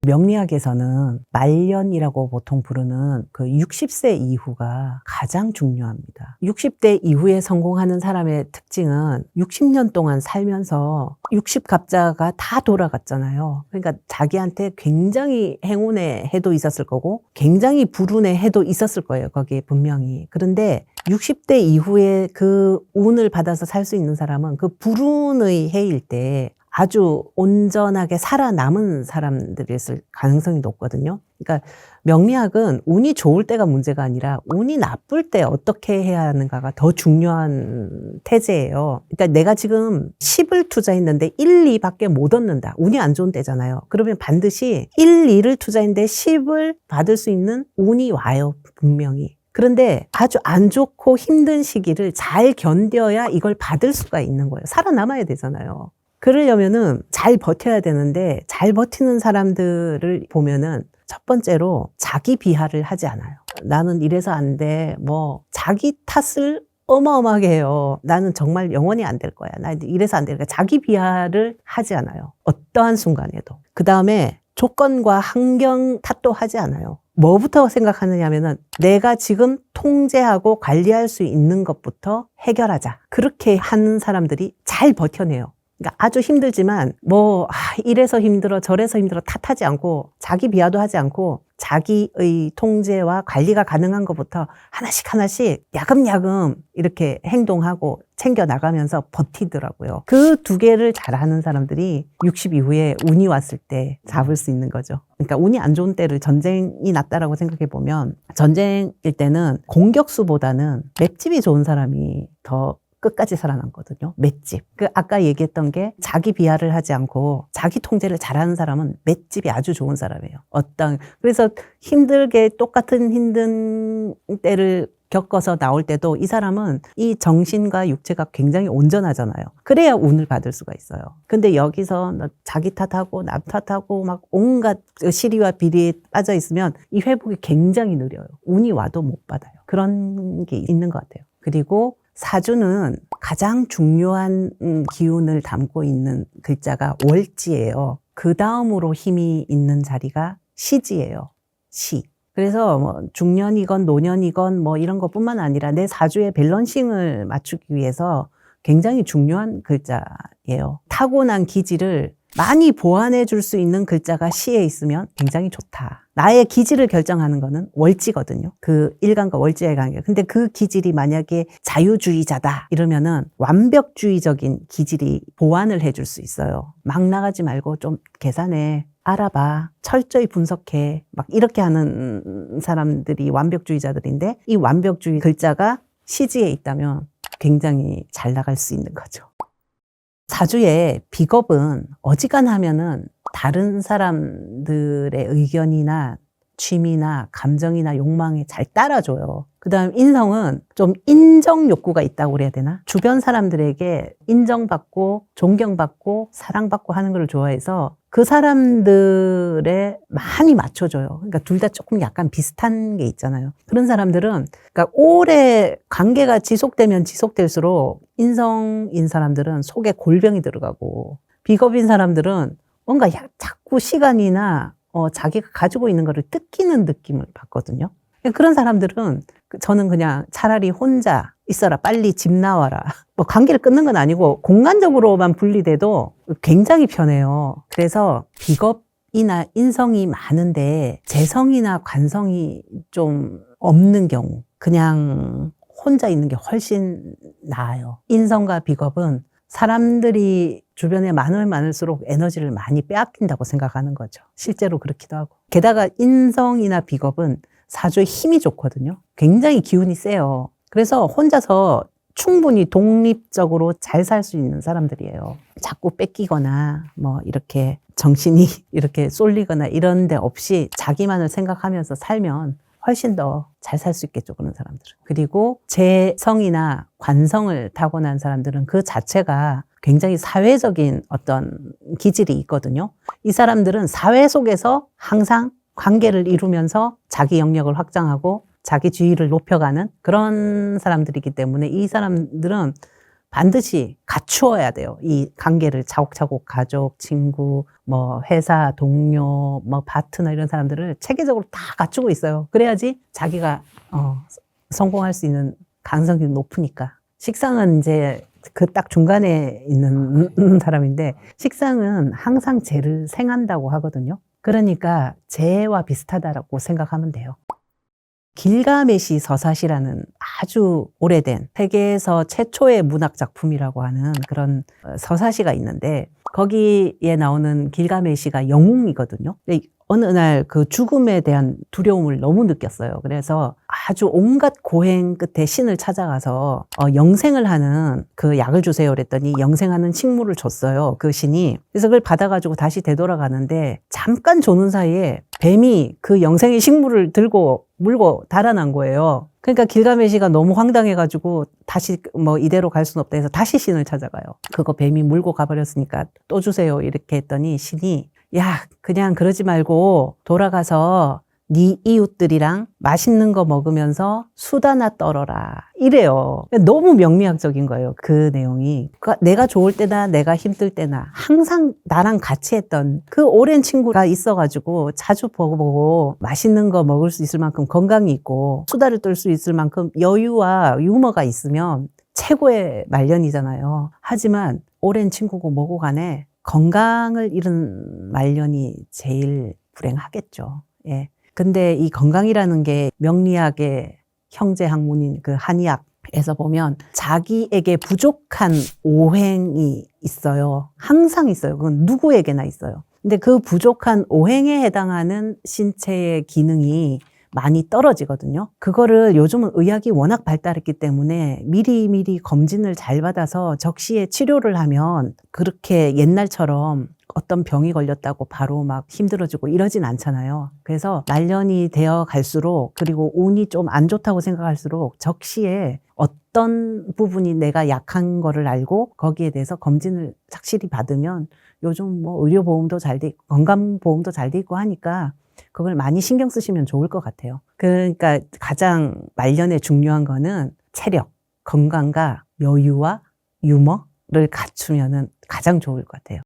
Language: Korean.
명리학에서는 말년이라고 보통 부르는 그 60세 이후가 가장 중요합니다. 60대 이후에 성공하는 사람의 특징은 60년 동안 살면서 60갑자가 다 돌아갔잖아요. 그러니까 자기한테 굉장히 행운의 해도 있었을 거고 굉장히 불운의 해도 있었을 거예요. 거기에 분명히. 그런데 60대 이후에 그 운을 받아서 살 수 있는 사람은 그 불운의 해일 때 아주 온전하게 살아남은 사람들이었을 가능성이 높거든요. 그러니까 명리학은 운이 좋을 때가 문제가 아니라 운이 나쁠 때 어떻게 해야 하는가가 더 중요한 태제예요. 그러니까 내가 지금 10을 투자했는데 1, 2밖에 못 얻는다. 운이 안 좋은 때잖아요. 그러면 반드시 1, 2를 투자했는데 10을 받을 수 있는 운이 와요. 분명히. 그런데 아주 안 좋고 힘든 시기를 잘 견뎌야 이걸 받을 수가 있는 거예요. 살아남아야 되잖아요. 그러려면은 잘 버텨야 되는데 잘 버티는 사람들을 보면은 첫 번째로 자기 비하를 하지 않아요. 나는 이래서 안 돼. 뭐 자기 탓을 어마어마하게 해요. 나는 정말 영원히 안 될 거야. 나 이래서 안 될 거야. 자기 비하를 하지 않아요. 어떠한 순간에도. 그 다음에 조건과 환경 탓도 하지 않아요. 뭐부터 생각하느냐 하면은 내가 지금 통제하고 관리할 수 있는 것부터 해결하자. 그렇게 하는 사람들이 잘 버텨내요. 그러니까 아주 힘들지만 이래서 힘들어 저래서 힘들어 탓하지 않고 자기 비하도 하지 않고 자기의 통제와 관리가 가능한 것부터 하나씩 야금야금 이렇게 행동하고 챙겨 나가면서 버티더라고요. 그 두 개를 잘하는 사람들이 60 이후에 운이 왔을 때 잡을 수 있는 거죠. 그러니까 운이 안 좋은 때를 전쟁이 났다라고 생각해 보면 전쟁일 때는 공격수보다는 맷집이 좋은 사람이 더 끝까지 살아남거든요. 맷집. 아까 얘기했던 게 자기 비하를 하지 않고 자기 통제를 잘하는 사람은 맷집이 아주 좋은 사람이에요. 그래서 힘들게 똑같은 힘든 때를 겪어서 나올 때도 이 사람은 이 정신과 육체가 굉장히 온전하잖아요. 그래야 운을 받을 수가 있어요. 근데 여기서 자기 탓하고 남 탓하고 막 온갖 시리와 비리에 빠져 있으면 이 회복이 굉장히 느려요. 운이 와도 못 받아요. 그런 게 있는 것 같아요. 그리고 사주는 가장 중요한 기운을 담고 있는 글자가 월지예요. 그 다음으로 힘이 있는 자리가 시지예요. 시. 그래서 중년이건 노년이건 이런 것뿐만 아니라 내 사주의 밸런싱을 맞추기 위해서 굉장히 중요한 글자예요. 타고난 기질을 많이 보완해 줄 수 있는 글자가 시에 있으면 굉장히 좋다. 나의 기질을 결정하는 거는 월지거든요. 그 일간과 월지의 관계. 근데 그 기질이 만약에 자유주의자다 이러면은 완벽주의적인 기질이 보완을 해줄 수 있어요. 막 나가지 말고 좀 계산해. 알아봐. 철저히 분석해. 막 이렇게 하는 사람들이 완벽주의자들인데 이 완벽주의 글자가 시지에 있다면 굉장히 잘 나갈 수 있는 거죠. 사주의 비겁은 어지간하면은 다른 사람들의 의견이나 취미나 감정이나 욕망에 잘 따라줘요. 그 다음 인성은 좀 인정 욕구가 있다고 그래야 되나? 주변 사람들에게 인정받고 존경받고 사랑받고 하는 걸 좋아해서 그 사람들에 많이 맞춰줘요. 그러니까 둘 다 조금 약간 비슷한 게 있잖아요. 그런 사람들은 그러니까 오래 관계가 지속되면 지속될수록 인성인 사람들은 속에 골병이 들어가고 비겁인 사람들은 뭔가 자꾸 시간이나 자기가 가지고 있는 거를 뜯기는 느낌을 받거든요. 그런 사람들은 저는 그냥 차라리 혼자 있어라. 빨리 집 나와라. 관계를 끊는 건 아니고 공간적으로만 분리돼도 굉장히 편해요. 그래서 비겁이나 인성이 많은데 재성이나 관성이 좀 없는 경우 그냥 혼자 있는 게 훨씬 나아요. 인성과 비겁은 사람들이 주변에 많을수록 에너지를 많이 빼앗긴다고 생각하는 거죠. 실제로 그렇기도 하고. 게다가 인성이나 비겁은 사주에 힘이 좋거든요. 굉장히 기운이 세요. 그래서 혼자서 충분히 독립적으로 잘 살 수 있는 사람들이에요. 자꾸 뺏기거나 이렇게 정신이 이렇게 쏠리거나 이런 데 없이 자기만을 생각하면서 살면 훨씬 더 잘 살 수 있겠죠, 그런 사람들은. 그리고 재성이나 관성을 타고난 사람들은 그 자체가 굉장히 사회적인 어떤 기질이 있거든요. 이 사람들은 사회 속에서 항상 관계를 이루면서 자기 영역을 확장하고 자기 지위를 높여가는 그런 사람들이기 때문에 이 사람들은 반드시 갖추어야 돼요. 이 관계를 차곡차곡 가족, 친구, 뭐 회사, 동료, 뭐 파트너 이런 사람들을 체계적으로 다 갖추고 있어요. 그래야지 자기가 성공할 수 있는 가능성이 높으니까. 식상은 이제 그 딱 중간에 있는 사람인데 식상은 항상 재를 생한다고 하거든요. 그러니까 재와 비슷하다고 생각하면 돼요. 길가메시 서사시라는 아주 오래된 세계에서 최초의 문학 작품이라고 하는 그런 서사시가 있는데 거기에 나오는 길가메시가 영웅이거든요. 근데 어느 날 그 죽음에 대한 두려움을 너무 느꼈어요. 그래서 아주 온갖 고행 끝에 신을 찾아가서 영생을 하는 그 약을 주세요 그랬더니 영생하는 식물을 줬어요. 그 신이. 그래서 그걸 받아가지고 다시 되돌아가는데 잠깐 조는 사이에 뱀이 그 영생의 식물을 들고 물고 달아난 거예요. 그러니까 길가메시가 너무 황당해가지고 다시 뭐 이대로 갈 수는 없다 해서 다시 신을 찾아가요. 그거 뱀이 물고 가버렸으니까 또 주세요 이렇게 했더니 신이 야 그냥 그러지 말고 돌아가서 네 이웃들이랑 맛있는 거 먹으면서 수다나 떨어라 이래요. 너무 명리학적인 거예요. 그 내용이. 내가 좋을 때나 내가 힘들 때나 항상 나랑 같이 했던 그 오랜 친구가 있어가지고 자주 보고 맛있는 거 먹을 수 있을 만큼 건강이 있고 수다를 떨 수 있을 만큼 여유와 유머가 있으면 최고의 말년이잖아요. 하지만 오랜 친구고 뭐고 간에 건강을 잃은 말년이 제일 불행하겠죠. 예. 근데 이 건강이라는 게 명리학의 형제 학문인 그 한의학에서 보면 자기에게 부족한 오행이 있어요. 항상 있어요. 그건 누구에게나 있어요. 근데 그 부족한 오행에 해당하는 신체의 기능이 많이 떨어지거든요. 그거를 요즘은 의학이 워낙 발달했기 때문에 미리미리 검진을 잘 받아서 적시에 치료를 하면 그렇게 옛날처럼 어떤 병이 걸렸다고 바로 막 힘들어지고 이러진 않잖아요. 그래서 말년이 되어 갈수록 그리고 운이 좀 안 좋다고 생각할수록 적시에 어떤 부분이 내가 약한 거를 알고 거기에 대해서 검진을 착실히 받으면 요즘 뭐 의료보험도 잘 돼 있고 건강보험도 잘 돼 있고 하니까 그걸 많이 신경 쓰시면 좋을 것 같아요. 그러니까 가장 말년에 중요한 거는 체력, 건강과 여유와 유머를 갖추면은 가장 좋을 것 같아요.